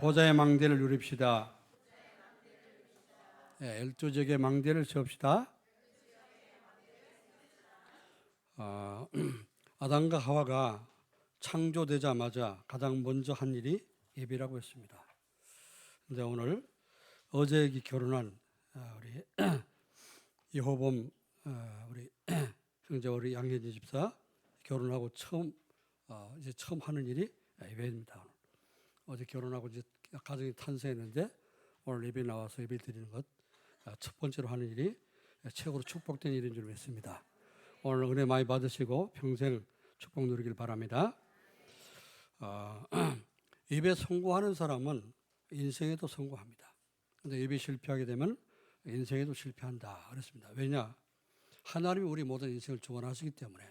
보좌의 망대를 누립시다. 12적의 망대를 세웁시다. 아담과 하와가 창조되자마자 가장 먼저 한 일이 예배라고 했습니다. 그런데 오늘 어제 결혼한 우리 이호범 우리 형제 우리 양현지 집사 결혼하고 처음 하는 일이 예배입니다. 어제 결혼하고 이제 가정이 탄생했는데 오늘 예배 나와서 예배 드리는 것 첫 번째로 하는 일이 최고로 축복된 일인 줄 믿습니다. 오늘 은혜 많이 받으시고 평생 축복 누리길 바랍니다. 예배 성공하는 사람은 인생에도 성공합니다. 그런데 예배 실패하게 되면 인생에도 실패한다 그랬습니다. 왜냐? 하나님이 우리 모든 인생을 주관하시기 때문에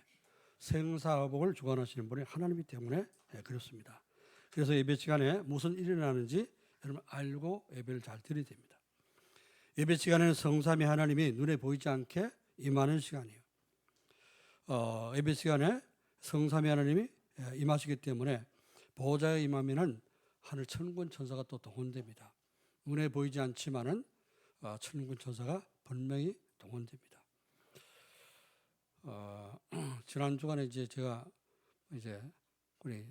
생사복을 주관하시는 분이 하나님이기 때문에 그렇습니다. 그래서 예배 시간에 무슨 일이 일어나는지 여러분 알고 예배를 잘 드려야 됩니다. 예배 시간에는 성삼위 하나님이 눈에 보이지 않게 임하는 시간이에요. 예배 시간에 성삼위 하나님이 임하시기 때문에 보호자의 임하면은 하늘 천군 천사가 또 동원됩니다. 눈에 보이지 않지만은 천군 천사가 분명히 동원됩니다. 지난 주간에 제가 우리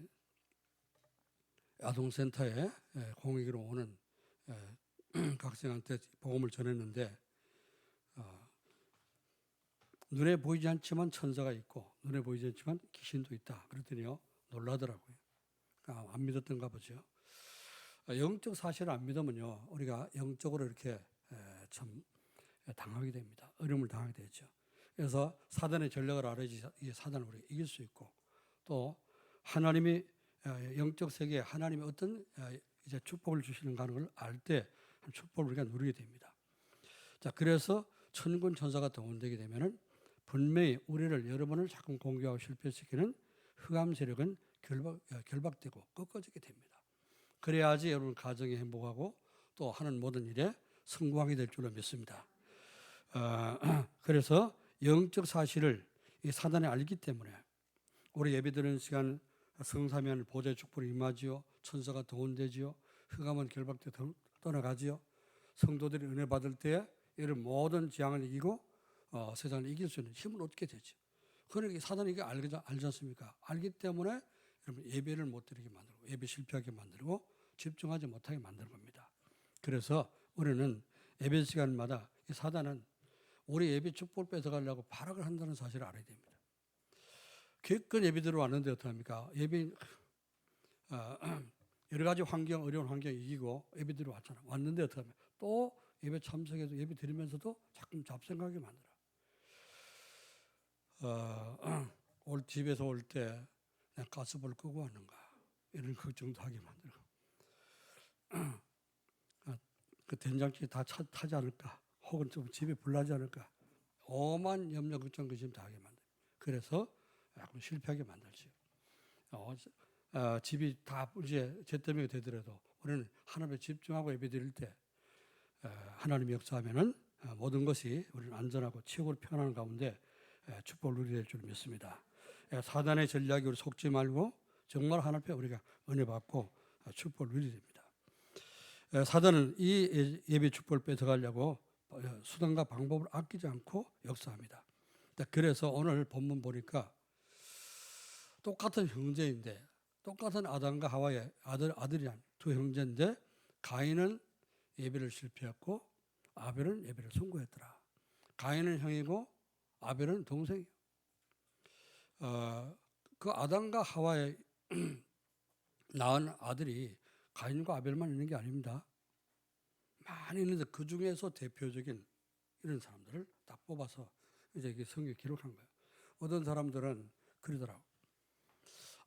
아동센터에 공익으로 오는 학생한테 복음을 전했는데 눈에 보이지 않지만 천사가 있고 눈에 보이지 않지만 귀신도 있다. 그랬더니요 놀라더라고요. 안 믿었던가 보죠. 영적 사실을 안 믿으면요 우리가 영적으로 이렇게 참 당하게 됩니다. 어려움을 당하게 되죠. 그래서 사단의 전략을 알아야지 이 사단을 우리가 이길 수 있고 또 하나님이 영적 세계에 하나님이 어떤 이제 축복을 주시는가 하는 걸 알 때 축복을 우리가 누리게 됩니다. 자, 그래서 천군 천사가 동원되게 되면은 분명히 우리를 여러분을 자꾸 공격하고 실패시키는 흑암 세력은 결박되고 꺾어지게 됩니다. 그래야지 여러분 가정이 행복하고 또 하는 모든 일에 성공하게 될 줄로 믿습니다. 그래서 영적 사실을 이 사단이 알기 때문에 우리 예배드리는 시간 성삼위하늘 보좌의 축복을 임하지요. 천사가 동원되지요. 흑암은 결박돼 떠나가지요. 성도들이 은혜 받을 때에 이런 모든 재앙을 이기고 세상을 이길 수 있는 힘을 얻게 되죠. 그러니까 사단이 이게 알지 않습니까? 알기 때문에 여러분 예배를 못 드리게 만들고 예배 실패하게 만들고 집중하지 못하게 만드는 겁니다. 그래서 우리는 예배 시간마다 이 사단은 우리 예배 축복을 뺏어가려고 발악을 한다는 사실을 알아야 됩니다. 기껏 예배 들어왔는데 어떡합니까? 예배 여러 가지 환경, 어려운 환경 이기고 예배 들어왔잖아. 왔는데 어떡합니까? 또 예배 참석해서 예배 드리면서도 자꾸 잡생각하게 만들어. 올 집에서 올 때 내가 가스불 끄고 왔는가 이런 걱정도 하게 만들고 그 된장찌개 다 타지 않을까 혹은 좀 집에 불나지 않을까 오만 염려 걱정 그심 다 하게 만들어. 그래서 약간 실패하게 만들죠. 집이 다 이제 잿더미가 되더라도 우리는 하나님에 집중하고 예배드릴 때 하나님이 역사하면은 모든 것이 우리는 안전하고 최고로 평안한 가운데 축복을 누리게 될 줄 믿습니다. 사단의 전략이 우리 속지 말고 정말 하나님 앞에 우리가 은혜 받고 축복을 누리게 됩니다. 사단은 이 예배 축복을 뺏어가려고 수단과 방법을 아끼지 않고 역사합니다. 그래서 오늘 본문 보니까 똑같은 형제인데 똑같은 아담과 하와의 아들이란 두 형제인데 가인은 예배를 실패했고 아벨은 예배를 성공했더라. 가인은 형이고 아벨은 동생이에요. 그 아담과 하와의 낳은 아들이 가인과 아벨만 있는 게 아닙니다. 많이 있는데 그 중에서 대표적인 이런 사람들을 딱 뽑아서 이제 성경에 기록한 거예요. 어떤 사람들은 그러더라고.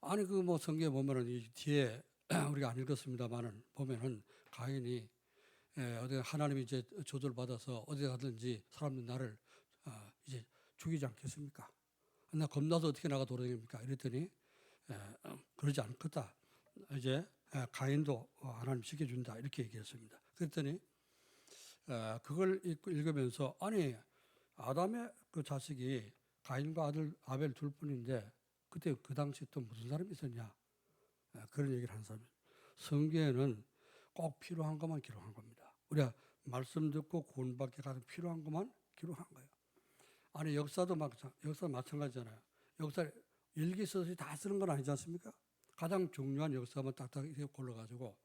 아니 그 뭐 성경에 보면은 이 뒤에 우리가 안 읽었습니다만은 보면은 가인이 어디 하나님이 이제 조절 받아서 어디 가든지 사람들 나를 이제 죽이지 않겠습니까? 나 겁나서 어떻게 나가 돌아다닙니까? 이랬더니 그러지 않겠다. 이제 가인도 하나님 지켜준다 이렇게 얘기했습니다. 그랬더니 그걸 읽으면서 아니 아담의 그 자식이 가인과 아들 아벨 둘뿐인데 그때 그 당시 또 무슨 사람이 있었냐 그런 얘기를 한 사람이에요. 성경에는 꼭 필요한 것만 기록한 겁니다. 우리가 말씀 듣고 구원받기 가장 필요한 것만 기록한 거예요. 아니 역사 마찬가지잖아요. 역사 일기 써서 다 쓰는 건 아니지 않습니까? 가장 중요한 역사만 딱딱 골라가지고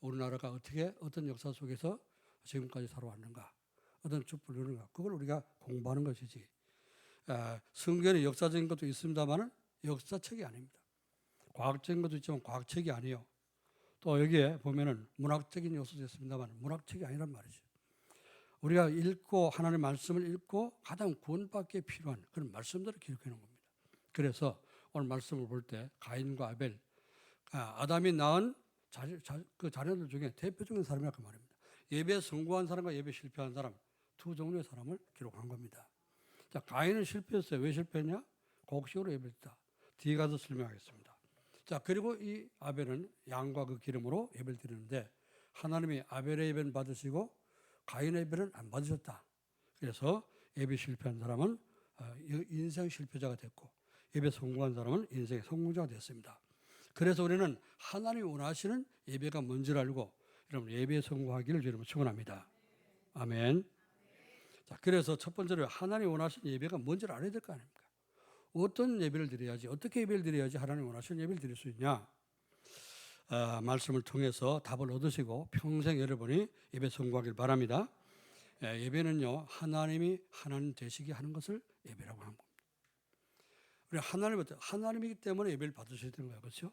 우리나라가 어떻게 어떤 역사 속에서 지금까지 살아왔는가, 어떤 촛불을 이루는가, 그걸 우리가 공부하는 것이지. 성경에 역사적인 것도 있습니다만은 역사책이 아닙니다. 과학적인 것도 있지만 과학책이 아니에요. 또 여기에 보면은 문학적인 요소도 있습니다만 문학책이 아니란 말이죠. 우리가 읽고 하나님의 말씀을 읽고 가장 구원받기에 필요한 그런 말씀들을 기록해 놓은 겁니다. 그래서 오늘 말씀을 볼 때 가인과 아벨, 아담이 낳은 그 자녀들 중에 대표적인 사람이라고 말입니다. 예배에 성공한 사람과 예배에 실패한 사람 두 종류의 사람을 기록한 겁니다. 자, 가인은 실패했어요. 왜 실패했냐? 곡식으로 예배했다. 뒤에 가서 설명하겠습니다. 자, 그리고 이 아벨은 양과 그 기름으로 예배를 드리는데 하나님이 아벨의 예배는 받으시고 가인의 예배는 안 받으셨다. 그래서 예배 실패한 사람은 인생 실패자가 됐고 예배 성공한 사람은 인생의 성공자가 됐습니다. 그래서 우리는 하나님이 원하시는 예배가 뭔지를 알고 여러분 예배에 성공하기를 여러분 축원합니다. 아멘. 자, 그래서 첫 번째로 하나님이 원하시는 예배가 뭔지를 알아야 될 거 아닙니까? 어떤 예배를 드려야지, 어떻게 예배를 드려야지 하나님이 원하시는 예배를 드릴 수 있냐? 말씀을 통해서 답을 얻으시고 평생 여러분이 예배 성공하길 바랍니다. 예배는요, 하나님이 하나님 되시게 하는 것을 예배라고 하는 겁니다. 우리 하나님이기 때문에 예배를 받으셔야 되는 거예요. 그렇죠?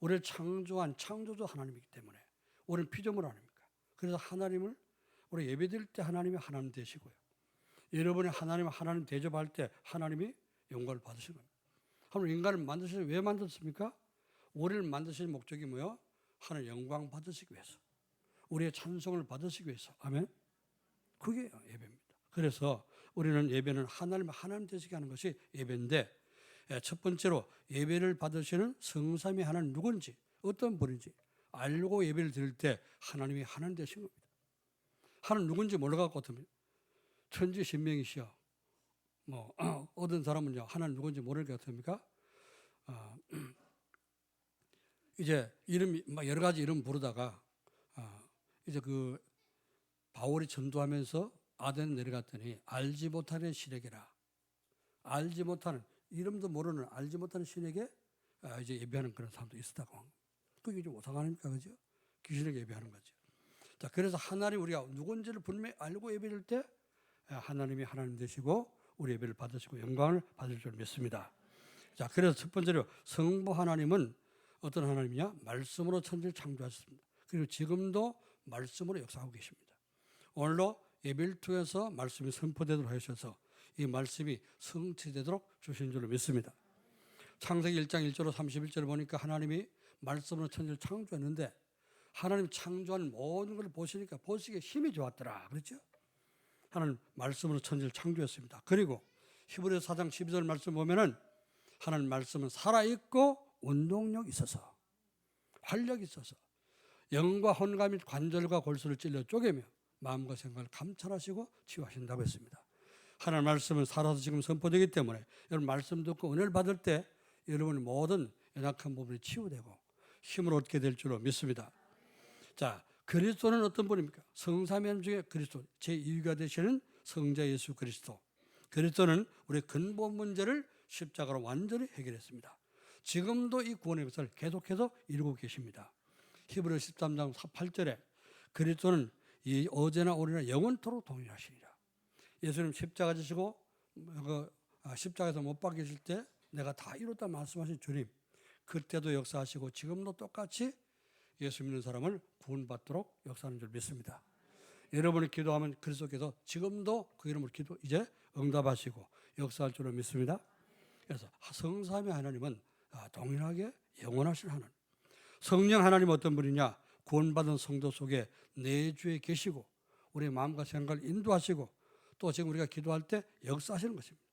우리를 창조한 창조주 하나님이기 때문에 우리는 피조물 아닙니까? 그래서 하나님을 우리 예배 드릴 때 하나님이 하나님 되시고요. 여러분이 하나님 대접할 때 하나님이 영광을 받으시는 겁니다. 하나님 인간을 만드셔서 왜 만들었습니까? 우리를 만드신 목적이 뭐예요? 하나님 영광 받으시기 위해서. 우리의 찬송을 받으시기 위해서. 아멘. 그게 예배입니다. 그래서 우리는 예배는 하나님 되시게 하는 것이 예배인데 첫 번째로 예배를 받으시는 성삼위 하나님 누군지 어떤 분인지 알고 예배를 드릴 때 하나님이 하나님 되신 겁니다. 하나님 누군지 몰라갖고 어떻게 천지신명이시여 어떤 사람은요 하나님 누군지 모를 것 같습니까? 이제 이름이 여러 가지 이름 부르다가 이제 그 바울이 전도하면서 아덴 내려갔더니 알지 못하는 신에게라, 알지 못하는 이름도 모르는 알지 못하는 신에게 이제 예배하는 그런 사람도 있었다고 합니다. 그게 좀 오상 아닙니까, 그죠? 귀신에게 예배하는 거죠. 자, 그래서 하나님 우리가 누군지를 분명히 알고 예배할 때 하나님이 하나님 되시고 우리 예배를 받으시고 영광을 받을 줄 믿습니다. 자, 그래서 첫 번째로 성부 하나님은 어떤 하나님이냐? 말씀으로 천지를 창조하셨습니다. 그리고 지금도 말씀으로 역사하고 계십니다. 오늘도 예배를 통해서 말씀이 선포되도록 하셔서 이 말씀이 성취되도록 주신 줄로 믿습니다. 창세기 1장 1절로 31절을 보니까 하나님이 말씀으로 천지를 창조했는데 하나님 창조한 모든 걸 보시니까 보시기에 힘이 좋았더라. 그렇죠? 하나님 말씀으로 천지를 창조했습니다. 그리고 히브리서 4장 12절 말씀 보면은 하나님 말씀은 살아있고 운동력 있어서 활력이 있어서 영과 혼과 및 관절과 골수를 찔러 쪼개며 마음과 생각을 감찰하시고 치유하신다고 했습니다. 하나님 말씀은 살아서 지금 선포되기 때문에 여러분 말씀 듣고 은혜를 받을 때 여러분의 모든 연약한 부분이 치유되고 힘을 얻게 될 줄로 믿습니다. 자, 그리스도는 어떤 분입니까? 성삼위하나님 중에 그리스도 제2위가 되시는 성자 예수 그리스도. 그리스도는 우리의 근본 문제를 십자가로 완전히 해결했습니다. 지금도 이 구원의 역사를 계속해서 이루고 계십니다. 히브리서 13장 8절에 그리스도는 이 어제나 오늘이나 영원토록 동일하시니라. 예수님 십자가 지시고 십자가에서 못 박히실 때 내가 다 이뤘다 말씀하신 주님, 그때도 역사하시고 지금도 똑같이 예수 믿는 사람을 구원받도록 역사하는 줄 믿습니다. 여러분이 기도하면 그리스도께서 지금도 그 이름으로 이제 응답하시고 역사할 줄로 믿습니다. 그래서 성삼위 하나님은 동일하게 영원하신 하나님. 성령 하나님 어떤 분이냐? 구원받은 성도 속에 내주에 계시고 우리의 마음과 생각을 인도하시고 또 지금 우리가 기도할 때 역사하시는 것입니다.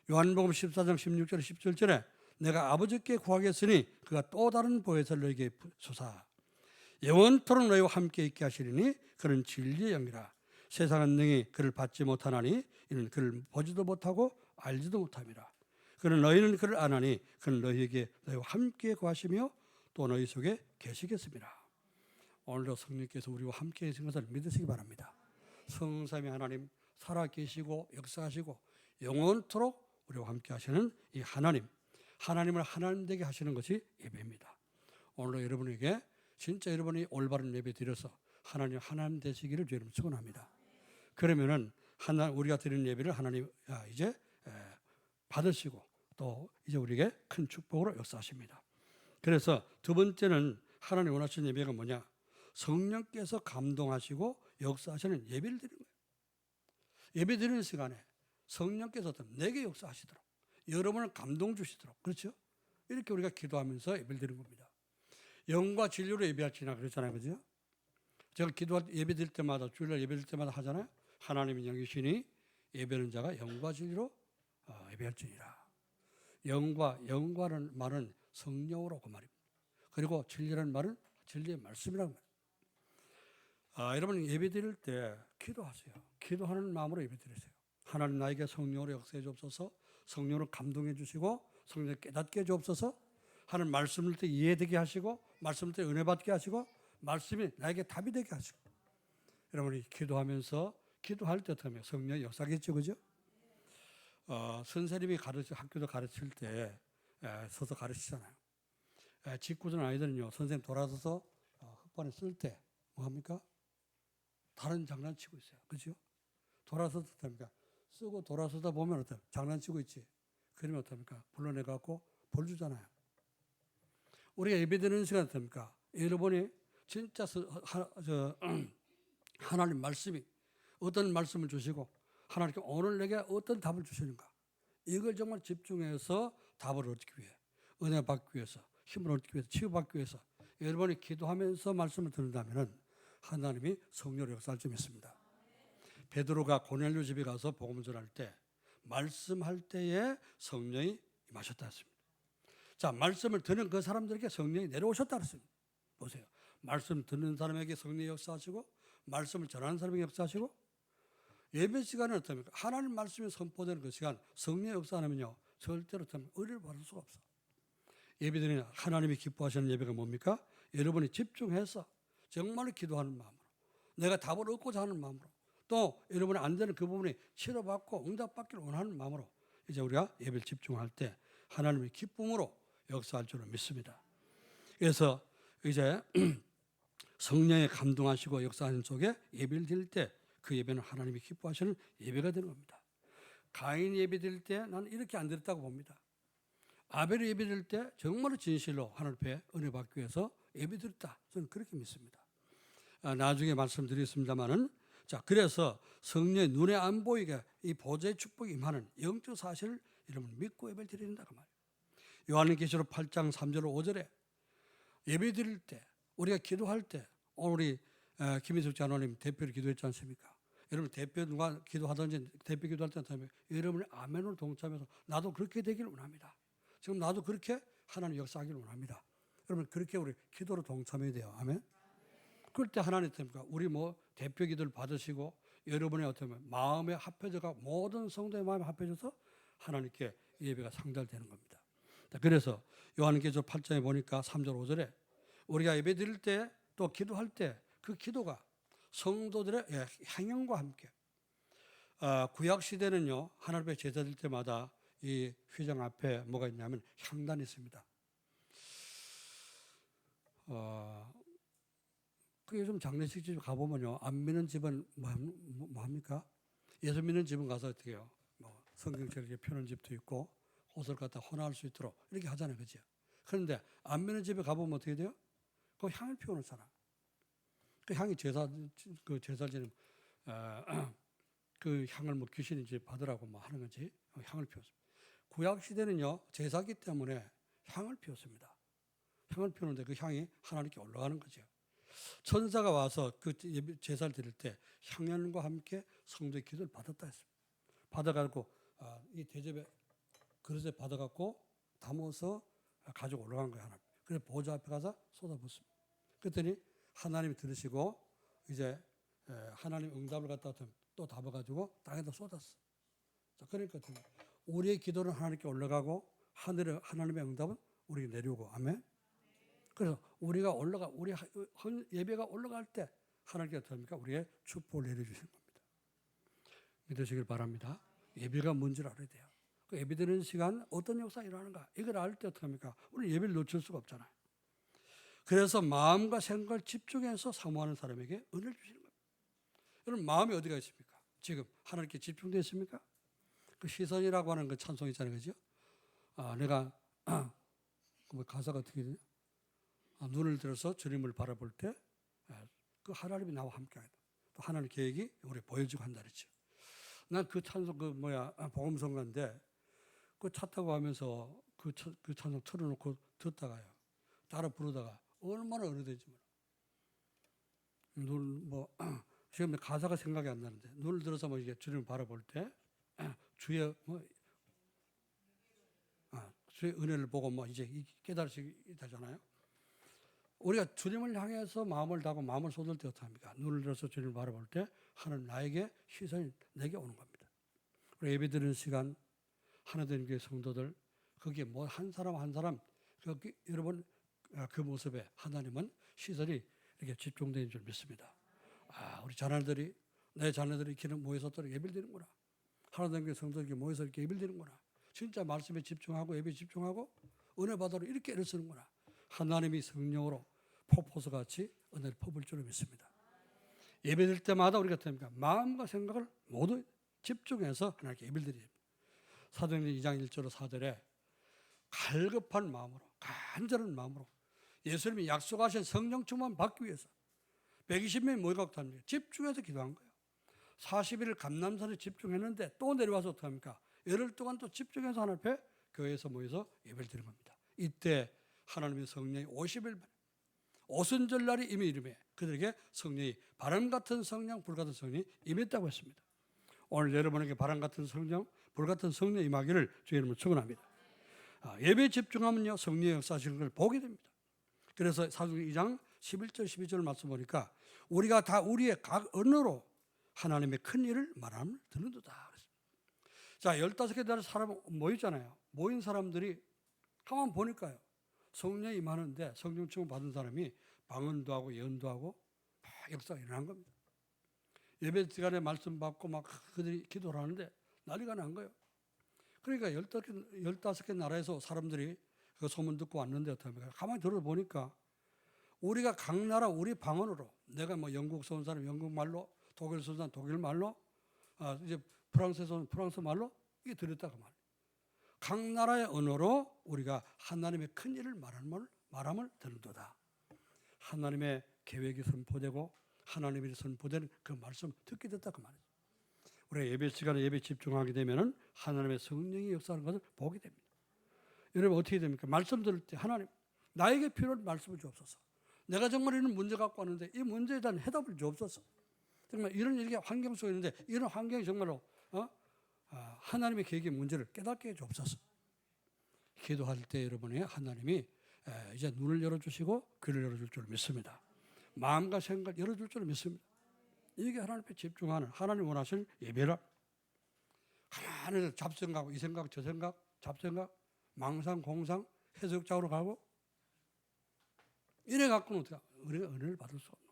요한복음 14장 16절 17절에 내가 아버지께 구하겠으니 그가 또 다른 보혜사를 너에게 주사 영원토록 너희와 함께 있게 하시리니 그는 진리의 영이라. 세상은 능히 그를 받지 못하나니 이는 그를 보지도 못하고 알지도 못함이라. 그는 너희는 그를 아나니 그는 너희에게 너희와 함께 구하시며 또 너희 속에 계시겠습니다. 오늘도 성령께서 우리와 함께 계신 것을 믿으시기 바랍니다. 성삼위 하나님 살아계시고 역사하시고 영원토록 우리와 함께 하시는 이 하나님을 하나님 되게 하시는 것이 예배입니다. 오늘도 여러분에게 진짜 여러분이 올바른 예배 드려서 하나님 되시기를 주님 축원합니다. 그러면은 우리가 드리는 예배를 하나님 이제 받으시고 또 이제 우리에게 큰 축복으로 역사하십니다. 그래서 두 번째는 하나님 원하시는 예배가 뭐냐? 성령께서 감동하시고 역사하시는 예배를 드리는 거예요. 예배 드리는 시간에 성령께서 내게 역사하시도록 여러분을 감동 주시도록 그렇죠? 이렇게 우리가 기도하면서 예배를 드리는 겁니다. 영과 진리로 예배할지나 그랬잖아요. 그죠? 제가 예배 드릴 때마다 주일날 예배 드릴 때마다 하잖아요. 하나님은 영이시니 예배하는 자가 영과 진리로 예배할지니라. 영과는 말은 성령으로 그 말입니다. 그리고 진리라는 말은 진리의 말씀이라는 말입니다. 여러분 예배 드릴 때 기도하세요. 기도하는 마음으로 예배 드리세요. 하나님 나에게 성령으로 역사해 주옵소서. 성령으로 감동해 주시고 성령을 깨닫게 해 주옵소서. 하는 말씀을 때 이해되게 하시고 말씀을 때 은혜 받게 하시고 말씀이 나에게 답이 되게 하시고 여러분이 기도하면서 기도할 때 어떻게 하면 성령의 역사겠죠. 그죠? 선생님이 학교도 가르칠 때 서서 가르치잖아요. 직구전 아이들은요, 선생님 돌아서서 흑반에 쓸 때 뭐합니까? 다른 장난치고 있어요. 그죠? 돌아서서 어떡합니까? 쓰고 돌아서다 보면 어떡합니까? 장난치고 있지. 그러면 어떡합니까? 불러내갖고 벌 주잖아요. 우리가 예배드리는 시간 어떡합니까? 여러분이 진짜 하나님 말씀이 어떤 말씀을 주시고 하나님께 오늘 내게 어떤 답을 주시는가 이걸 정말 집중해서 답을 얻기 위해 은혜 받기 위해서 힘을 얻기 위해서 치유받기 위해서 여러분이 기도하면서 말씀을 듣는다면 하나님이 성령으로 역사할 줄 믿습니다. 베드로가 고넬료 집에 가서 복음을 전할 때 말씀할 때에 성령이 임하셨다 했습니다. 자, 말씀을 듣는 그 사람들에게 성령이 내려오셨다 했습니다. 보세요. 말씀 듣는 사람에게 성령이 역사하시고 말씀을 전하는 사람에게 역사하시고 예배 시간은 어떻습니까? 하나님 말씀이 선포되는 그 시간 성령의 역사 안 하면요 절대로 의를 받을 수가 없어. 예배드리는 하나님이 기뻐하시는 예배가 뭡니까? 여러분이 집중해서 정말로 기도하는 마음으로 내가 답을 얻고자 하는 마음으로 또 여러분이 안 되는 그 부분이 치료받고 응답받기를 원하는 마음으로 이제 우리가 예배를 집중할 때 하나님의 기쁨으로 역사할 줄을 믿습니다. 그래서 이제 성령에 감동하시고 역사하는 속에 예배를 드릴 때 그 예배는 하나님이 기뻐하시는 예배가 되는 겁니다. 가인 예배 드릴 때 나는 이렇게 안 드렸다고 봅니다. 아벨 예배 드릴 때 정말로 진실로 하나님 앞에 은혜 받기 위해서 예배 드렸다. 저는 그렇게 믿습니다. 나중에 말씀드리겠습니다만은 자 그래서 성령의 눈에 안 보이게 이 보좌의 축복이 임하는 영적 사실을 여러분 믿고 예배를 드린다 그 말이에요. 요한계시록 8장 3절 5절에 예배 드릴 때 우리가 기도할 때 오늘 우리 김희숙 장로님 대표로 기도했지 않습니까? 여러분 대표 누가 기도하든지 대표 기도할 때 여러분이 아멘으로 동참해서 나도 그렇게 되기를 원합니다. 지금 나도 그렇게 하나님 역사하기를 원합니다. 여러분 그렇게 우리 기도로 동참해야 돼요. 아멘. 그럴 때 하나님 때문에 우리 대표 기도를 받으시고 여러분의 어떤 마음에 합해져가 모든 성도의 마음에 합해져서 하나님께 예배가 상달되는 겁니다. 그래서 요한계시록 8장에 보니까 3절 5절에 우리가 예배 드릴 때 또 기도할 때 그 기도가 성도들의 향연과 함께 구약 시대는요 하나님 앞에 제사 드릴 때마다 이 휘장 앞에 뭐가 있냐면 향단이 있습니다. 그 요즘 장례식 집 가보면요 안 믿는 집은 뭐 합니까? 예수 믿는 집은 가서 어떻게 해요? 성경책 이렇게 펴는 집도 있고 옷을 갖다 혼합할 수 있도록 이렇게 하잖아요, 그죠? 그런데 안 믿는 집에 가보면 어떻게 돼요? 그 향을 피워놓잖아. 그 향이 제사지는 그 향을 귀신이 이제 받으라고 하는 건지 향을 피웠습니다. 구약 시대는요 제사기 때문에 향을 피웠습니다. 향을 피우는데 그 향이 하나님께 올라가는 거죠. 천사가 와서 그 제사를 드릴 때 향연과 함께 성도의 기도를 받았다 했습니다. 받아가지고 이 대접에 그릇에 받아갖고 담아서 가지고 올라간 거예요. 하나님. 그래서 보좌 앞에 가서 쏟아붓습니다. 그랬더니 하나님이 들으시고 이제 하나님 응답을 갖다 또 담아가지고 땅에다 쏟았어. 그러니까 우리의 기도는 하나님께 올라가고 하늘의 하나님의 응답은 우리에게 내려오고 아멘. 그래서 우리가 우리 예배가 올라갈 때 하나님께 어떻게 합니까? 우리의 축복을 내려주시는 겁니다. 믿으시길 바랍니다. 예배가 뭔지를 알아야 돼요. 그 예배드리는 시간 어떤 역사가 일어나는가 이걸 알 때 어떻게 합니까? 우리 예배를 놓칠 수가 없잖아요. 그래서 마음과 생각을 집중해서 사모하는 사람에게 은혜를 주시는 겁니다. 여러분 마음이 어디가 있습니까? 지금 하나님께 집중되어 있습니까? 그 시선이라고 하는 그 찬송 있잖아요. 그죠? 내가 그 가사가 어떻게 되냐? 눈을 들어서 주님을 바라볼 때 그 하나님이 나와 함께하다. 또 하나님의 계획이 우리 보여지고 한다 그랬죠. 난 그 찬송 복음성가인데 그 차 타고 가면서 그 찬송 틀어놓고 듣다가요. 따라 부르다가 얼마나 은혜되지 지금 가사가 생각이 안 나는데 눈을 들어서 이게 주님을 바라볼 때 주의 주의 은혜를 보고 이제 깨달으시게 되잖아요. 우리가 주님을 향해서 마음을 다하고 마음을 쏟을 때 어떡합니까? 눈을 들어서 주님을 바라볼 때 하나님 나에게 시선이 내게 오는 겁니다. 우리 예배드리는 시간 하나된 교회 성도들 거기에 한 사람 한 사람 여러분 그 모습에 하나님은 시선이 이렇게 집중되는 줄 믿습니다. 우리 자녀들이 내 자녀들이 이렇게 모여서 또 예배를 드리는구나. 하나된 교회 성도들이 모여서 이렇게 예배를 드리는구나. 진짜 말씀에 집중하고 예배에 집중하고 은혜 받으러 이렇게 애를 쓰는구나. 하나님이 성령으로 폭포수같이 은혜를 퍼부을 줄을 믿습니다. 예배드릴 때마다 우리가 어떻습니까? 마음과 생각을 모두 집중해서 하나님께 예배를 드립니다. 사도행전 2장 1절로 4절에 갈급한 마음으로 간절한 마음으로 예수님이 약속하신 성령 충만 받기 위해서 120명이 모여갖고 합니다. 집중해서 기도한 거예요. 40일 감남산에 집중했는데 또 내려와서 어떻게 합니까? 열흘 동안 또 집중해서 하나님 앞에 교회에서 모여서 예배를 드린 겁니다. 이때 하나님의 성령이 50일 오순절날이 이미 이름에 그들에게 성령이 바람 같은 성령, 불 같은 성령이 임했다고 했습니다. 오늘 여러분에게 바람 같은 성령, 불 같은 성령 임하기를 주의 이름으로 축원합니다. 예배에 집중하면요 성령의 역사하시는 걸 보게 됩니다. 그래서 사도행전 2장 11절 12절 말씀 보니까 우리가 다 우리의 각 언어로 하나님의 큰 일을 말함을 듣는도다. 자, 15개 되는 사람 모이잖아요. 모인 사람들이 가만 보니까요. 성령이 임하는데 성령 충만 받은 사람이 방언도 하고 예언도 하고 막 역사가 일어난 겁니다. 예배 시간에 말씀 받고 막 그들이 기도를 하는데 난리가 난 거예요. 그러니까 15개 나라에서 사람들이 그 소문 듣고 왔는데 어떡합니까? 가만히 들어보니까 우리가 각 나라 우리 방언으로 내가 영국에서 온 사람 영국 말로 독일에서 온 사람 독일 말로 이제 프랑스에서 온 프랑스 말로 이게 들렸다고 말이에요. 각 나라의 언어로 우리가 하나님의 큰 일을 말함을 듣는도다. 하나님의 계획이 선포되고 하나님이 선포된 그 말씀 듣게 됐다고 말이에요. 우리가 예배 시간에 예배 집중하게 되면은 하나님의 성령이 역사하는 것을 보게 됩니다. 여러분 어떻게 됩니까? 말씀 들을 때 하나님 나에게 필요한 말씀을 주옵소서. 내가 정말 이런 문제 갖고 왔는데 이 문제에 대한 해답을 주옵소서. 정말 이런 일이 환경 속에 있는데 이런 환경이 정말로 하나님의 계획의 문제를 깨닫게 해 주옵소서. 기도할 때 여러분의 하나님이 이제 눈을 열어주시고 귀를 열어줄 줄 믿습니다. 마음과 생각을 열어줄 줄 믿습니다. 이게 하나님 앞에 집중하는 하나님 원하시는 예배라. 가만히 잡생각하고 이 생각 저 생각 잡생각 망상 공상 해석적으로 가고 이래 갖고는 어떻게 우리가 은혜를 받을 수 없는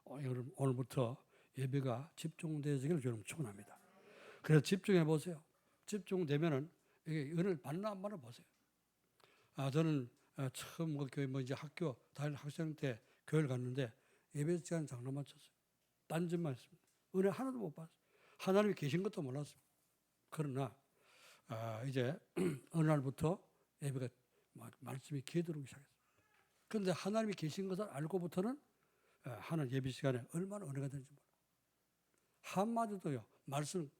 거예요. 오늘부터 예배가 집중되어지기를 저는 축원합니다. 그래서 집중해 보세요. 집중되면은 이게 은혜를 받나 안 받나 보세요. 저는 처음 교회 이제 학교 다닐 학생 때 교회를 갔는데 예배 시간 장난 맞췄어요. 딴짓만 했습니다. 은혜 하나도 못 받았어요. 하나님이 계신 것도 몰랐습니다. 그러나 이제 어느 날부터 예배가 말씀이 귀에 들어오기 시작했어요. 그런데 하나님이 계신 것을 알고부터는 하나님 예배 시간에 얼마나 은혜가 되는지 몰라요. 한마디도요. 말씀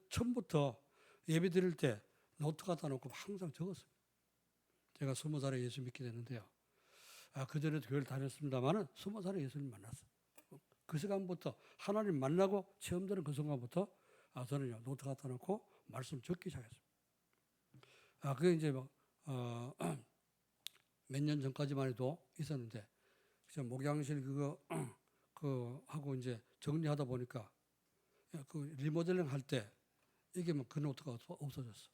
처음부터 예배 드릴 때 노트 갖다 놓고 항상 적었어요. 제가 20살에 예수 믿게 됐는데요. 그전에도 교회를 다녔습니다만 20살에 예수님 만났어요. 그 시간부터 하나님 만나고 처음 되는 그 순간부터 저는 노트 갖다 놓고 말씀 적기 시작했어요. 그게 이제 몇 년 전까지만 해도 있었는데 목양실 그거 하고 이제 정리하다 보니까 그 리모델링 할 때 이게 그 노트가 없어졌어.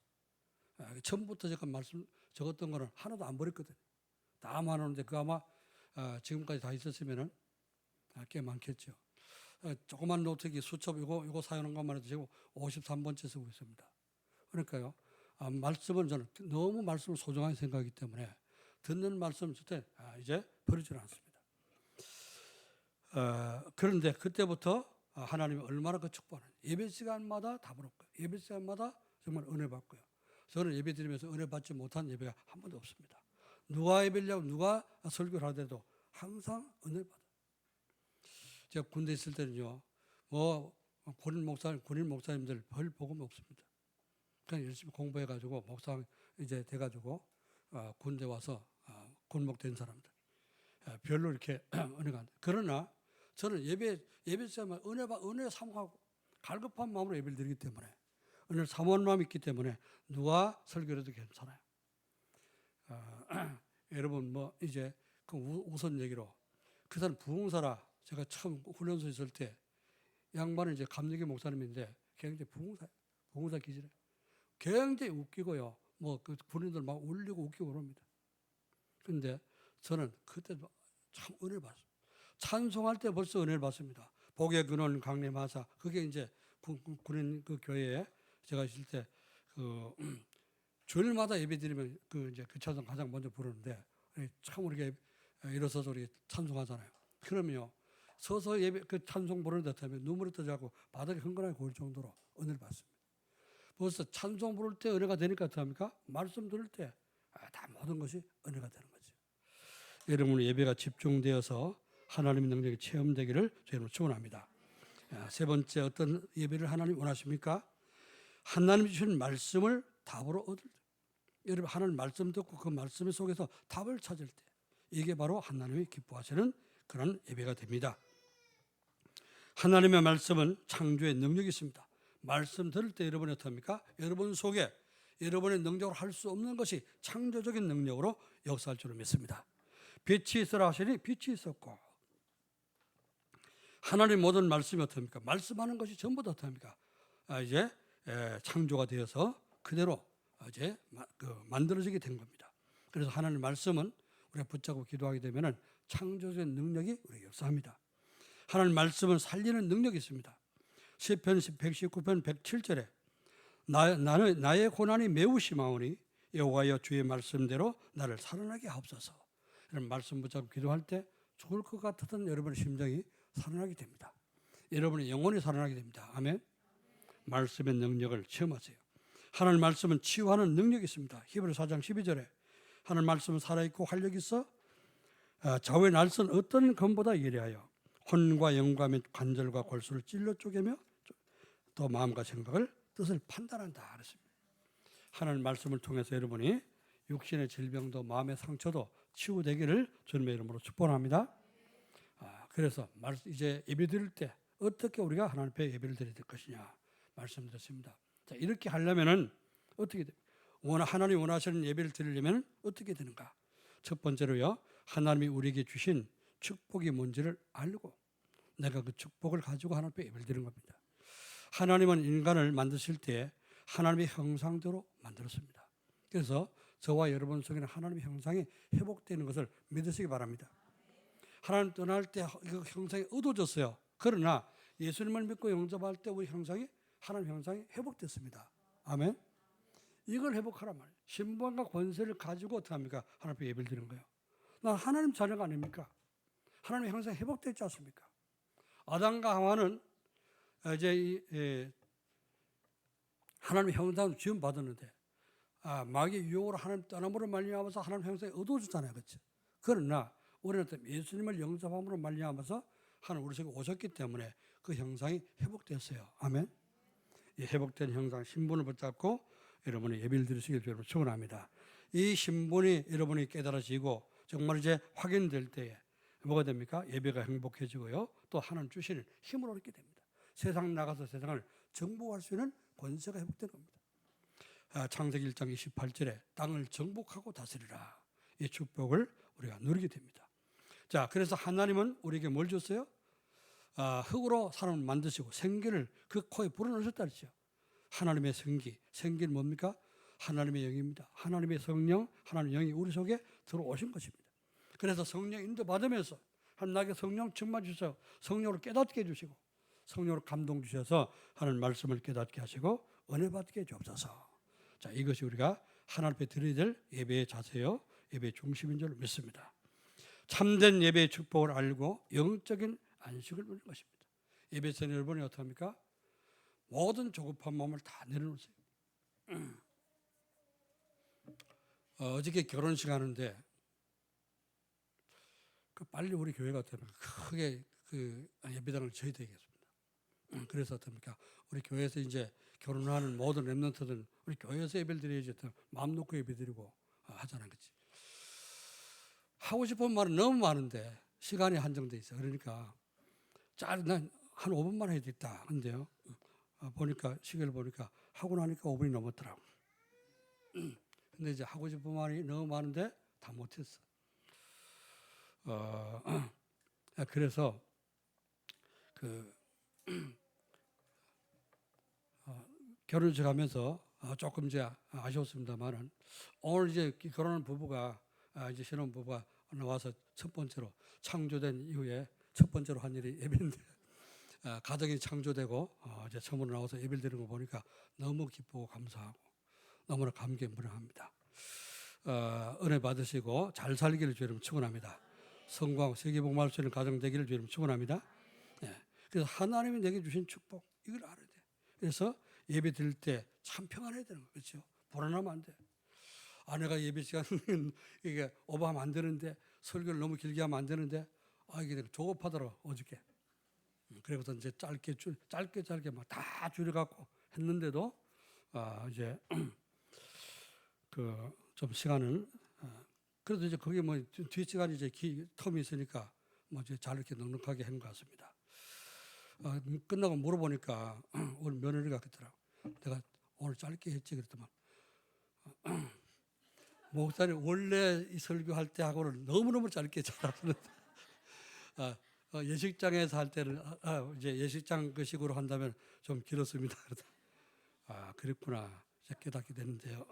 처음부터 제가 말씀 적었던 거는 하나도 안 버렸거든요. 다 모아놓는데 그 아마 지금까지 다 있었으면은 꽤 많겠죠. 조그만 노트기 수첩 이거 사용한 것만 해도 지금 53번째 쓰고 있습니다. 그러니까요. 말씀은 저는 너무 말씀을 소중하게 생각하기 때문에 듣는 말씀 때 이제 버리지는 않습니다. 그런데 그때부터 하나님이 얼마나 그 축복하는 예배 시간마다 답을 얻고요. 예배 시간마다 정말 은혜 받고요. 저는 예배 드리면서 은혜 받지 못한 예배가 한 번도 없습니다. 누가 예배를 하고 누가 설교를 하더라도 항상 은혜를 받아요. 제가 군대 있을 때는요, 군인 목사님들 별 복음 없습니다. 그냥 열심히 공부해가지고 목사 이제 돼가지고 군대 와서 군목된 사람들 별로 이렇게 은혜가 안 돼. 그러나 저는 예배 시간만 은혜 사모하고 갈급한 마음으로 예배를 드리기 때문에 은혜를 사모하는 마음이 있기 때문에 누가 설교해도 괜찮아요. 여러분 이제 그 우선 얘기로 그 사람 부흥사라 제가 처음 훈련소에 있을 때 양반은 이제 감리교 목사님인데 굉장히 부흥사 기질에 굉장히 웃기고요. 그 군인들 막 울리고 웃기고 그럽니다. 그런데 저는 그때도 참 은혜를 받았어요. 찬송할 때 벌써 은혜를 받습니다. 복의 근원 강림하사 그게 이제 군인 그 교회에 제가 있을 때 주일마다 예배드리면 그 찬송 가장 먼저 부르는데 참 우리가 일어서서 우리 찬송하잖아요. 그러면요 서서 예배 그 찬송 부르는 듯 하면 눈물이 터져갖고 바닥에 흥건하게 고일 정도로 은혜를 받습니다. 벌써 찬송 부를 때 은혜가 되니까 어떡합니까? 말씀 들을 때 다 모든 것이 은혜가 되는 거죠. 여러분 예배가 집중되어서 하나님의 능력이 체험되기를 저희는 축원합니다. 세 번째 어떤 예배를 하나님 원하십니까? 하나님 주신 말씀을 답으로 얻을 때 여러분 하나님 말씀 듣고 그 말씀 속에서 답을 찾을 때 이게 바로 하나님이 기뻐하시는 그런 예배가 됩니다. 하나님의 말씀은 창조의 능력이 있습니다. 말씀 들을 때 여러분이 어떻습니까? 여러분 속에 여러분의 능력으로 할 수 없는 것이 창조적인 능력으로 역사할 줄을 믿습니다. 빛이 있으라 하시니 빛이 있었고 하나님 모든 말씀이 어떻습니까? 말씀하는 것이 전부 다 어떻습니까? 이제 창조가 되어서 그대로 이제 만들어지게 된 겁니다. 그래서 하나님 말씀은 우리가 붙잡고 기도하게 되면은 창조적인 능력이 우리에게 역사합니다. 하나님 말씀은 살리는 능력이 있습니다. 시편 119편 107절에 나의 고난이 매우 심하오니 여호와여 주의 말씀대로 나를 살아나게 하옵소서. 이런 말씀 붙잡고 기도할 때 죽을 것 같았던 여러분의 심정이 살아나게 됩니다. 여러분의 영혼이 살아나게 됩니다. 아멘. 말씀의 능력을 체험하세요. 하나님 말씀은 치유하는 능력이 있습니다. 히브리서 4장 12절에 하나님 말씀은 살아있고 활력이 있어 좌우의 날선 어떤 검보다 예리하여 혼과 영과 및 관절과 골수를 찔러 쪼개며 또 마음과 생각을 뜻을 판단한다 그랬습니다. 하나님 말씀을 통해서 여러분이 육신의 질병도 마음의 상처도 치유되기를 주님의 이름으로 축복합니다. 그래서 이제 예배 드릴 때 어떻게 우리가 하나님 앞에 예배를 드려야 될 것이냐 말씀드렸습니다. 자, 이렇게 하려면은 어떻게 됩니까? 하나님이 원하시는 예배를 드리려면 어떻게 되는가? 첫 번째로요. 하나님이 우리에게 주신 축복이 뭔지를 알고 내가 그 축복을 가지고 하나님 앞에 예배를 드리는 겁니다. 하나님은 인간을 만드실 때 하나님의 형상대로 만들었습니다. 그래서 저와 여러분 속에는 하나님의 형상이 회복되는 것을 믿으시기 바랍니다. 하나님 떠날 때 그 형상이 어두워졌어요. 그러나 예수님을 믿고 영접할 때 우리 형상이 하나님 형상이 회복됐습니다. 아멘. 이걸 회복하란 말이에요. 신분과 권세를 가지고 어떻게 합니까? 하나님 앞에 예배를 드리는 거예요. 난 하나님 자녀가 아닙니까? 하나님의 형상이 회복됐지 않습니까? 아담과 하와는 이제 하나님의 형상을 지음 받았는데 마귀의 유혹으로 하나님 떠남으로 말미암아서 하나님 형상이 어두워졌잖아요, 그렇죠? 그러나 우리는 예수님을 영접함으로 말미암아서 하나님 우리 속에 오셨기 때문에 그 형상이 회복됐어요. 아멘. 이 회복된 형상 신분을 붙잡고 여러분이 예배를 드리시길 여러분 축원합니다. 이 신분이 여러분이 깨달아지고 정말 이제 확인될 때에 뭐가 됩니까? 예배가 행복해지고요. 또 하나님 주시는 힘을 얻게 됩니다. 세상 나가서 세상을 정복할 수 있는 권세가 회복된 겁니다. 창세기 1장 28절에 땅을 정복하고 다스리라. 이 축복을 우리가 누리게 됩니다. 자, 그래서 하나님은 우리에게 뭘 줬어요? 흙으로 사람을 만드시고 생기를 그 코에 불어넣으셨다 그랬죠. 하나님의 생기는 뭡니까? 하나님의 영입니다. 하나님의 성령, 하나님의 영이 우리 속에 들어오신 것입니다. 그래서 성령 인도 받으면서 하나님께 성령 충만 주셔서 성령으로 깨닫게 해주시고 성령으로 감동 주셔서 하는 말씀을 깨닫게 하시고 은혜 받게 해주옵소서. 자, 이것이 우리가 하나님 앞에 드려야 될 예배의 자세요, 예배의 중심인 줄 믿습니다. 참된 예배의 축복을 알고 영적인 안식을 누리는 것입니다. 예배에서 여러분이 어떻게 합니까? 모든 조급한 마음을 다 내려놓으세요. 어저께 결혼식 하는데 빨리 우리 교회가 어떻게 크게 예배당을 지어야 되겠습니다. 그래서 어떻습니까? 우리 교회에서 이제 결혼하는 모든 렘넌트들은 우리 교회에서 예배를 드려야지 마음 놓고 예배 드리고 하잖아요. 그렇지? 하고 싶은 말은 너무 많은데 시간이 한정돼 있어요. 그러니까 난한 5분만 해야 되겠다. 근데요. 보니까 시계를 보니까 하고 나니까 5분이 넘었더라고. 근데 이제 하고 싶은 말이 너무 많은데 다 못했어. 그래서 결혼식 하면서 조금 이제 아쉬웠습니다만은 오늘 이제 결혼한 부부가 이제 신혼 부부가 나와서 첫 번째로 창조된 이후에 첫 번째로 한 일이 예배인데 가정이 창조되고 이제 처음으로 나와서 예배를 드리는 거 보니까 너무 기쁘고 감사하고 너무나 감개무량합니다. 은혜 받으시고 잘 살기를 주님 축원합니다. 성공하고 세계복음할 수 있는 가정 되기를 주님 축원합니다. 그래서 하나님이 내게 주신 축복 이걸 알아야 돼. 그래서 예배 드릴 때 참 평안해야 되는 거죠. 그렇죠? 불안하면 안 돼. 아내가 예배 시간 이게 오버하면 안 되는데 설교를 너무 길게 하면 안 되는데 이게 조급하더라 어저께. 그래서 이제 짧게 막 다 줄여갖고 했는데도 이제 좀 시간을 그래도 이제 그게 뭐 뒷시간이 이제 텀이 있으니까 뭐 이제 잘 이렇게 넉넉하게 한 것 같습니다. 끝나고 물어보니까 우리 며느리가 그랬더라고. 내가 오늘 짧게 했지 그랬더만 목사님 원래 이 설교할 때 하고는 너무너무 짧게 잘하는데 예식장에서 할 때는 이제 예식장 그 식으로 한다면 좀 길었습니다. 그랬구나 이제 깨닫게 되는데요.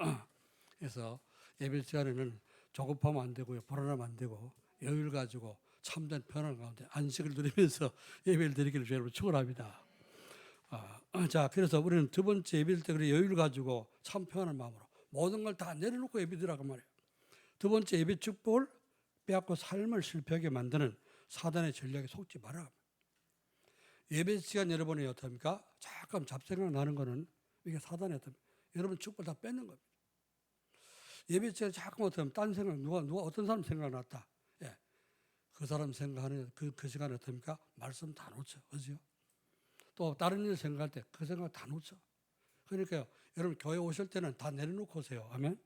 그래서 예배 시간에는 조급하면 안 되고요, 불안하면 안 되고 여유를 가지고 참된 편안 가운데 안식을 누리면서 예배를 드리기를 주님으로 축원합니다. 자, 그래서 우리는 두 번째 예배일 때 그래 여유를 가지고 참 편안한 마음으로 모든 걸 다 내려놓고 예배드리라고 말이에요. 두 번째 예배 축복을 빼앗고 삶을 실패하게 만드는 사단의 전략에 속지 마라. 예배 시간 여러분이 어떻습니까? 잠깐 잡생각 나는 거는 이게 사단의 여러분 축복을 다 뺏는 겁니다. 예배 시간에 자꾸 어떻게 딴 생각, 누가 어떤 사람 생각 났다. 그 사람 생각하는 그 시간에 어떻습니까? 말씀 다 놓쳐. 그죠? 또 다른 일 생각할 때 그 생각 다 놓쳐. 그러니까요, 여러분 교회 오실 때는 다 내려놓고 오세요. 아멘?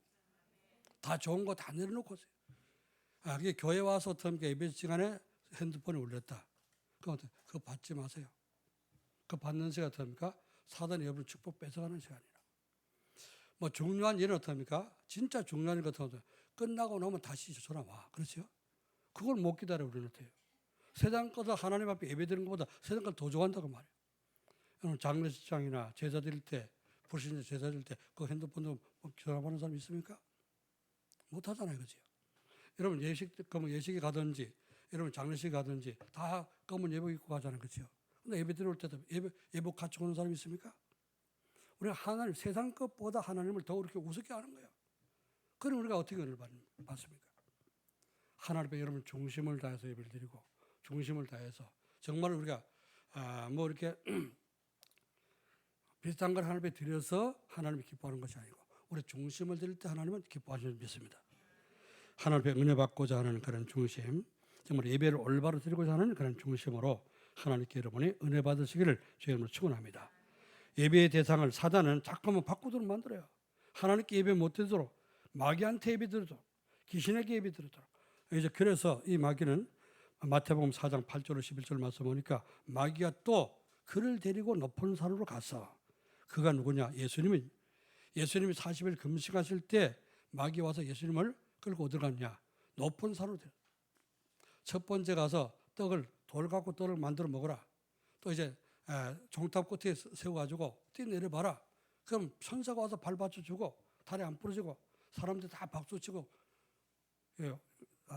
다 좋은 거 다 내려놓고 오세요. 이게 교회 와서 어떻습니까? 예배 시간에 핸드폰이 울렸다. 그거 받지 마세요. 그 받는 시간 어떻습니까? 사단이 여러분 축복 뺏어가는 시간이라. 뭐 중요한 일은 어떻습니까? 진짜 중요한 일 같은 거 끝나고 나면 다시 전화 와. 그렇죠? 그걸 못 기다려 우리는 어때요? 세상 거다 하나님 앞에 예배드리는 것보다 세상 걸 더 좋아한다고 말이에요. 여러분 장례식장이나 제사 드릴 때, 불신자 제사 드릴 때 그 핸드폰도 전화 받는 사람 있습니까? 못 하잖아요. 그죠? 여러분 예식에 가든지 여러분 장례식에 가든지 다 검은 예복 입고 가잖아요. 그렇죠? 근데 예배 드릴 때도 예복 갖추고 오는 사람 있습니까? 우리가 하나님 세상 것보다 하나님을 더 그렇게 우습게 하는 거예요. 그럼 우리가 어떻게 은혜를 받습니까? 하나님의 여러분 중심을 다해서 예배를 드리고 중심을 다해서 정말 우리가 뭐 이렇게 비슷한 걸 하나님께 드려서 하나님이 기뻐하는 것이 아니고 우리 중심을 드릴 때 하나님은 기뻐하시는 믿습니다. 하나님의 은혜 받고자 하는 그런 중심, 정말 예배를 올바로 드리고자 하는 그런 중심으로 하나님께 여러분이 은혜 받으시기를 주님으로 축원합니다. 예배의 대상을 사단은 자꾸만 바꾸도록 만들어요. 하나님께 예배 못 드리도록, 마귀한테 예배 드리도록, 귀신에게 예배 드리도록. 이제 그래서 이 마귀는 마태복음 4장 8절 11절 말씀 보니까 마귀가 또 그를 데리고 높은 산으로 갔어. 그가 누구냐? 예수님이 40일 금식하실 때 마귀 와서 예수님을 끌고 어디 갔냐? 높은 산으로 데려. 첫 번째 가서 돌 갖고 떡을 만들어 먹어라. 또 이제 종탑 끝에 세워가지고 뛰내려봐라. 그럼 천사가 와서 발 받쳐주고 다리 안 부러지고 사람들 다 박수치고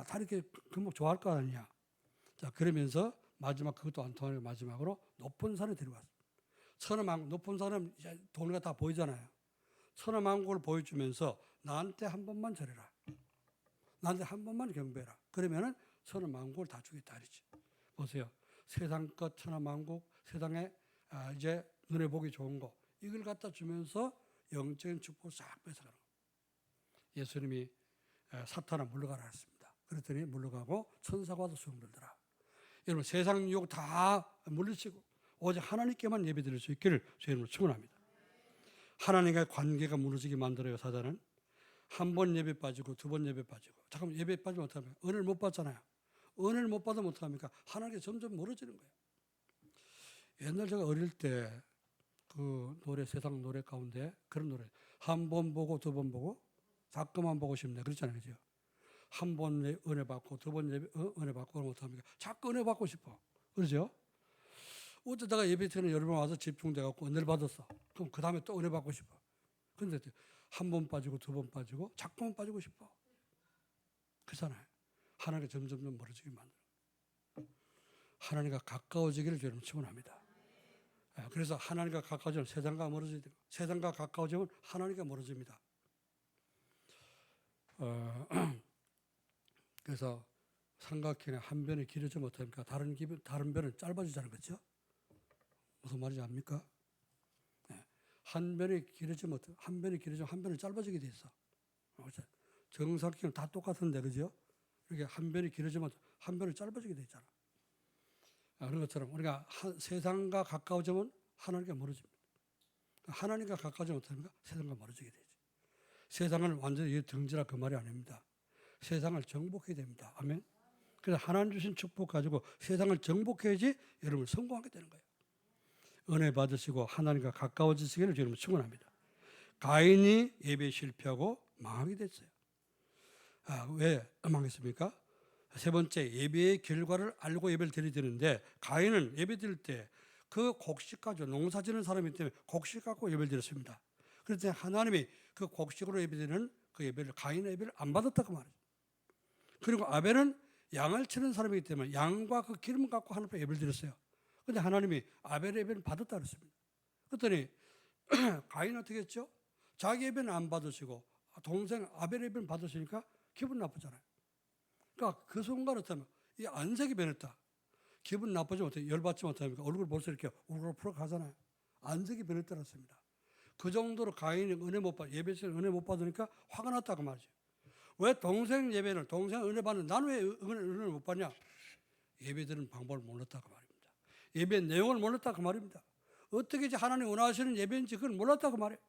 다 이렇게 금방 좋아할 거 아니냐. 자, 그러면서 마지막 그것도 안 통하니까 마지막으로 높은 산에 데려갔어. 천하만국, 높은 산은 동네가 다 보이잖아요. 천하만국을 보여주면서 나한테 한 번만 절해라. 나한테 한 번만 경배해라. 그러면은 천하만국을 다 주겠다 이러지. 보세요. 세상 것 천하만국, 세상에 이제 눈에 보기 좋은 거 이걸 갖다 주면서 영적인 축복을 싹 뺏어가는 거예요. 예수님이 사탄아 물러가라 했습니다. 그랬더니 물러가고 천사가 와서 수용들더라. 여러분 세상 유혹 다 물리치고 오직 하나님께만 예배드릴 수 있기를 주님으로 축원합니다. 하나님과의 관계가 무너지게 만들어요. 사단은 한 번 예배 빠지고 두 번 예배 빠지고. 잠깐만 예배 빠지면 어떡합니까? 은혜를 못 받잖아요. 은혜를 못 받으면 어떡합니까? 하나님께 점점 멀어지는 거예요. 옛날 제가 어릴 때 그 노래 세상 노래 가운데 그런 노래 한 번 보고 두 번 보고 자꾸만 보고 싶네 그렇잖아요. 그죠? 한 번 은혜 받고 두 번 은혜 받고 그러면 어떡합니까? 자꾸 은혜 받고 싶어. 그러죠? 어쩌다가 예배 때는 여러 번 와서 집중돼 갖고 은혜를 받았어. 그럼 그 다음에 또 은혜 받고 싶어. 근데 한 번 빠지고 두 번 빠지고 자꾸만 빠지고 싶어. 그렇잖아요. 하나님과 점점 멀어지게 만들어. 하나님과 가까워지기를 여러분 축원합니다. 그래서 하나님과 가까워지면 세상과 멀어지게 되고 세상과 가까워지면 하나님과 멀어집니다. 그래서 삼각형의 한 변이 길어지면 어떡합니까? 다른 변은 짧아지자는 거죠. 무슨 말인지 압니까? 한 변이 길어지면 한 변이 길어지면 한 변이 짧아지게 돼 있어. 정삼각형 다 똑같은데 그죠? 이렇게 한 변이 길어지면 한 변이 짧아지게 돼 있잖아. 그런 것처럼 우리가 세상과 가까워지면 하나님과 멀어집니다. 하나님과 가까워지면 어떻습니까? 세상과 멀어지게 되지. 세상을 완전히 등지라 그 말이 아닙니다. 세상을 정복해야 됩니다. 아멘. 그래서 하나님 주신 축복 가지고 세상을 정복해야지 여러분 성공하게 되는 거예요. 은혜 받으시고 하나님과 가까워지시기를 여러분 축원합니다. 가인이 예배에 실패하고 망하게 됐어요. 왜 망했습니까? 세 번째 예배의 결과를 알고 예배를 드려야 되는데 가인은 예배 드릴 때 그 곡식 가지고 농사 지는 사람이기 때문에 곡식 갖고 예배를 드렸습니다. 그런데 하나님이 그 곡식으로 예배드리는 그 예배를 가인의 예배를 안 받았다고 말이에요. 그리고 아벨은 양을 치는 사람이기 때문에 양과 그 기름 갖고 하나님 앞에 예배를 드렸어요. 그런데 하나님이 아벨의 예배를 받았다 그랬습니다. 그랬더니 가인은 어떻게 했죠? 자기 예배는 안 받으시고 동생 아벨의 예배는 받으시니까 기분 나쁘잖아요. 그러니까 그 순간 어떠면 이 안색이 변했다. 기분 나쁘지 못해 열받지 못합니까? 얼굴 벌써 이렇게 우르르 풀어가잖아요. 안색이 변했다고 했습니다. 그 정도로 가인이 은혜 못 받, 예배에서 은혜 못 받으니까 화가 났다고 말이죠. 왜 동생 예배는 동생 은혜 받는 나는 왜 은혜를 못 받냐? 예배 드리는 방법을 몰랐다고 말입니다. 예배 내용을 몰랐다고 말입니다. 어떻게 이제 하나님 원하시는 예배인지 그걸 몰랐다고 말해요.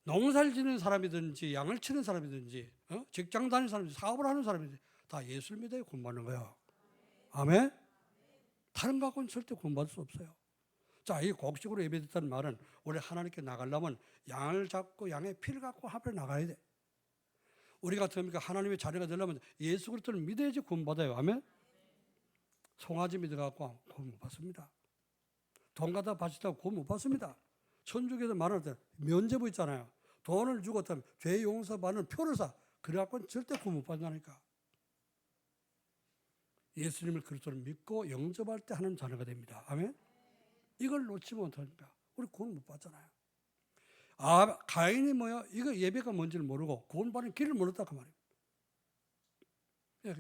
농사를 지는 사람이든지 양을 치는 사람이든지 직장 다니는 사람이든지 사업을 하는 사람이든지 다 예수를 믿어야 구원받는 거예요. 아멘? 다른 거 갖고는 절대 구원받을 수 없어요. 자, 이 곡식으로 예배드렸다는 말은 우리 하나님께 나가려면 양을 잡고 양의 피를 갖고 앞에 나가야 돼. 우리가 어떻습니까? 하나님의 자녀가 되려면 예수 그리스도를 믿어야지 구원받아요. 아멘? 송아지 믿어갖고 구원 못 받습니다. 돈 갖다 바치다고 구원 못 받습니다. 천주교에서 말할 때 면죄부 있잖아요. 돈을 주고 죄 용서받는 표를 사. 그래갖고는 절대 구원 못 받는다니까. 예수님을 그리스도를 믿고 영접할 때 하는 자녀가 됩니다. 아멘? 이걸 놓치면 어떡합니까? 우리 구원 못 받잖아요. 가인이 뭐야? 이거 예배가 뭔지를 모르고 구원받는 길을 몰랐다고 말이에요.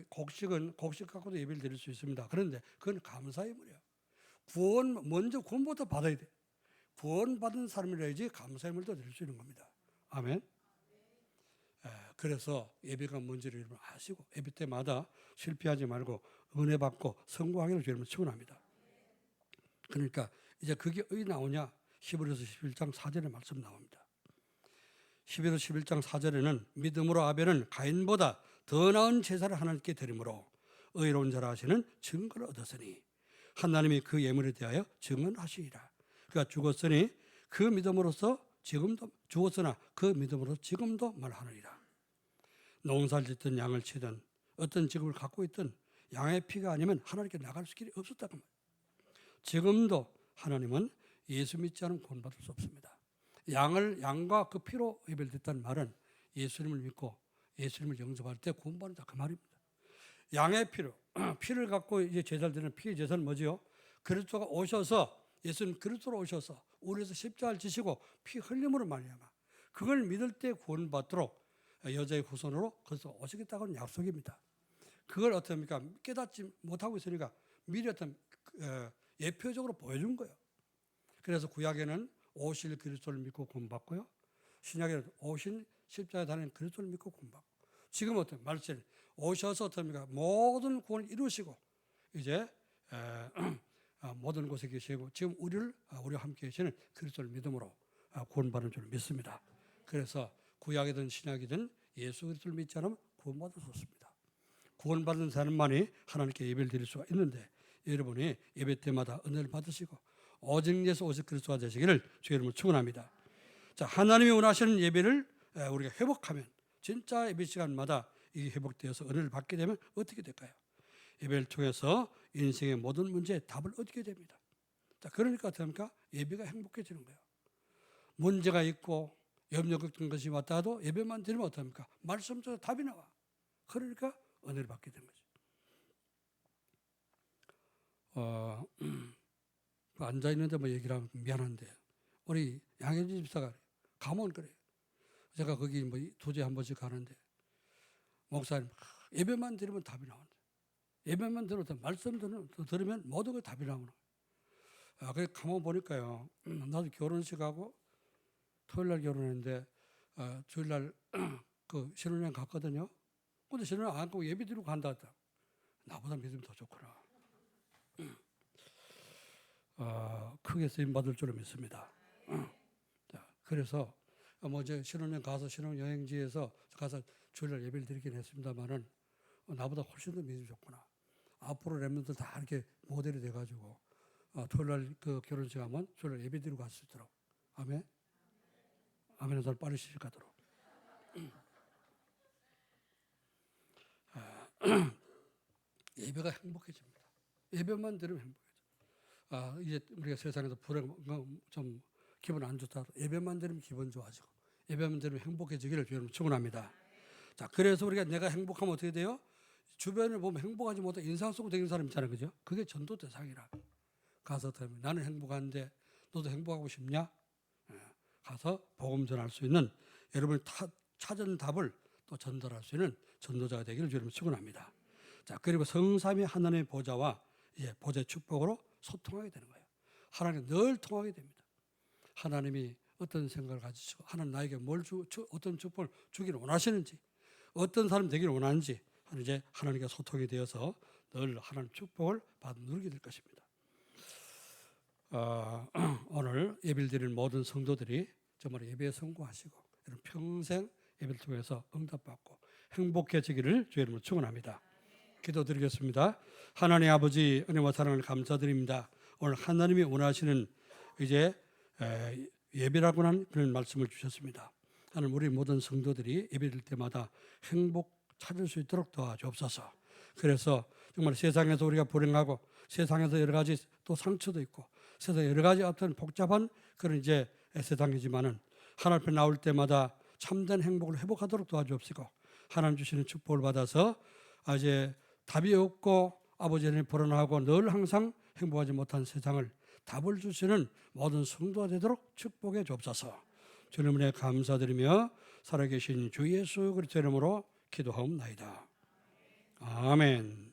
곡식은 곡식 갖고도 예배를 드릴 수 있습니다. 그런데 그건 감사의 물이에요. 먼저 구원부터 받아야 돼. 구원받은 사람이라야지 감사의 물도 드릴 수 있는 겁니다. 아멘? 그래서 예배가 뭔지를 여러분 아시고 예배 때마다 실패하지 말고 은혜 받고 성공하기를 여러분 축원합니다. 그러니까 이제 그게 어디 나오냐? 히브리서 11장 4절에 말씀 나옵니다. 히브리서 11장 4절에는 믿음으로 아벨은 가인보다 더 나은 제사를 하나님께 드림으로 의로운 자라 하시는 증거를 얻었으니 하나님이 그 예물에 대하여 증언하시리라. 그가 죽었으니 그 믿음으로서 지금도 죽었으나 그 믿음으로 지금도 말하느니라. 농사를 짓든 양을 치든 어떤 직업을 갖고 있든 양의 피가 아니면 하나님께 나갈 길이 없었다고 말이에요. 지금도 하나님은 예수 믿지 않으면 구원받을 수 없습니다. 양과 그 피로 예배를 드렸다는 말은 예수님을 믿고 예수님을 영접할 때 구원받는다 그 말입니다. 양의 피로 피를 갖고 이제 제사를 드리는 피 제사는 뭐지요? 그리스도가 오셔서 예수님 그리스도로 오셔서 우리에서 십자가를 지시고 피 흘림으로 말미암아 그걸 믿을 때 구원받도록 여자의 후손으로 그리스도가 오시겠다고는 약속입니다. 그걸 어떻습니까? 깨닫지 못하고 있으니까 미리 어떤 예표적으로 보여준 거예요. 그래서 구약에는 오실 그리스도를 믿고 구원받고요. 신약에는 오신 십자가에 달린 그리스도를 믿고 구원받고 지금 어떤 말씀 오셔서 어떻습니까? 모든 구원을 이루시고 이제 모든 곳에 계시고 지금 우리와 함께 계시는 그리스도를 믿음으로 구원받는 줄 믿습니다. 그래서 구약이든 신약이든 예수 그리스도를 믿지 않으면 구원받을 수 없습니다. 구원받은 사람만이 하나님께 예배를 드릴 수가 있는데 여러분이 예배 때마다 은혜를 받으시고 오직 예수 오직 그리스도가 되시기를 주의 이름으로 축원합니다. 자, 하나님이 원하시는 예배를 우리가 회복하면 진짜 예배 시간마다 이게 회복되어서 은혜를 받게 되면 어떻게 될까요? 예배를 통해서 인생의 모든 문제에 답을 얻게 됩니다. 자, 그러니까 어떻습니까? 예배가 행복해지는 거예요. 문제가 있고 염려 걱정 것이 왔다도 예배만 드리면 어떻습니까? 말씀 속에 답이 나와. 그러니까 은혜를 받게 되는 거죠. 앉아 있는데 뭐 얘기를 하면 미안한데 우리 양현지 집사가 가면 그래요. 제가 거기 뭐 2주에 한 번씩 가는데 목사님 예배만 드리면 답이 나온다. 예배만 들으면 말씀 들으면 모든 게 답이 나오는 거예요. 그래서 가만 보니까요. 나도 결혼식하고 토요일날 결혼했는데 주일날 그 신혼여행 갔거든요. 근데 신혼여행 안 가고 예배 드리고 간다 했다. 나보다 믿음이 더 좋구나. 크게 쓰임 받을 줄을 믿습니다. 자, 그래서 뭐 이제 신혼여행 가서 신혼여행지에서 가서 주일날 예배를 드리긴 했습니다만은 나보다 훨씬 더 믿음이 좋구나. 앞으로 렘넌트들 다 이렇게 모델이 돼가지고 토요일날 그 결혼식 하면 주일날 예배 드리고 갈 수 있도록. 아멘. 아멘은 더 빨리 시작하도록. 예배가 행복해집니다. 예배만 들으면 행복해져. 이제 우리가 세상에서 좀 기분 안 좋다. 예배만 들으면 기분 좋아지고 예배만 들으면 행복해지기를 주님 축원합니다. 자, 그래서 우리가 내가 행복하면 어떻게 돼요? 주변을 보면 행복하지 못해 인상 쓰고 다니는 사람 있잖아요, 그죠? 그게 전도 대상이라. 가서 나는 행복한데 너도 행복하고 싶냐? 가서 복음 전할 수 있는 여러분이 찾은 답을 또 전달할 수 있는 전도자가 되기를 주님 축원합니다. 자, 그리고 성삼위 하나님의 보좌와 보좌의 축복으로 소통하게 되는 거예요. 하나님 늘 통하게 됩니다. 하나님이 어떤 생각을 가지시고 하나님 나에게 어떤 축복을 주기를 원하시는지 어떤 사람 되기를 원하는지 이제 하나님과 소통이 되어서 늘 하나님 축복을 누리게 될 것입니다. 오늘 예배를 드리는 모든 성도들이 정말 예배에 성공하시고 평생 예배를 통해서 응답받고 행복해지기를 주의 이름으로 축원합니다. 기도드리겠습니다. 하나님 아버지 은혜와 사랑을 감사드립니다. 오늘 하나님이 원하시는 이제 예배라고 하는 그런 말씀을 주셨습니다. 하나님 우리 모든 성도들이 예배드릴 때마다 행복 찾을 수 있도록 도와주옵소서. 그래서 정말 세상에서 우리가 불행하고 세상에서 여러 가지 또 상처도 있고 세상에 여러 가지 어떤 복잡한 그런 이제 세상이지만은 하나님 앞에 나올 때마다 참된 행복을 회복하도록 도와주옵시고 하나님 주시는 축복을 받아서 이제 답이 없고 아버지는 불안하고 늘 항상 행복하지 못한 세상을 답을 주시는 모든 성도가 되도록 축복해 주옵소서. 주님 은혜 감사드리며 살아계신 주 예수 그리스도 이름으로 기도하옵나이다. 아멘.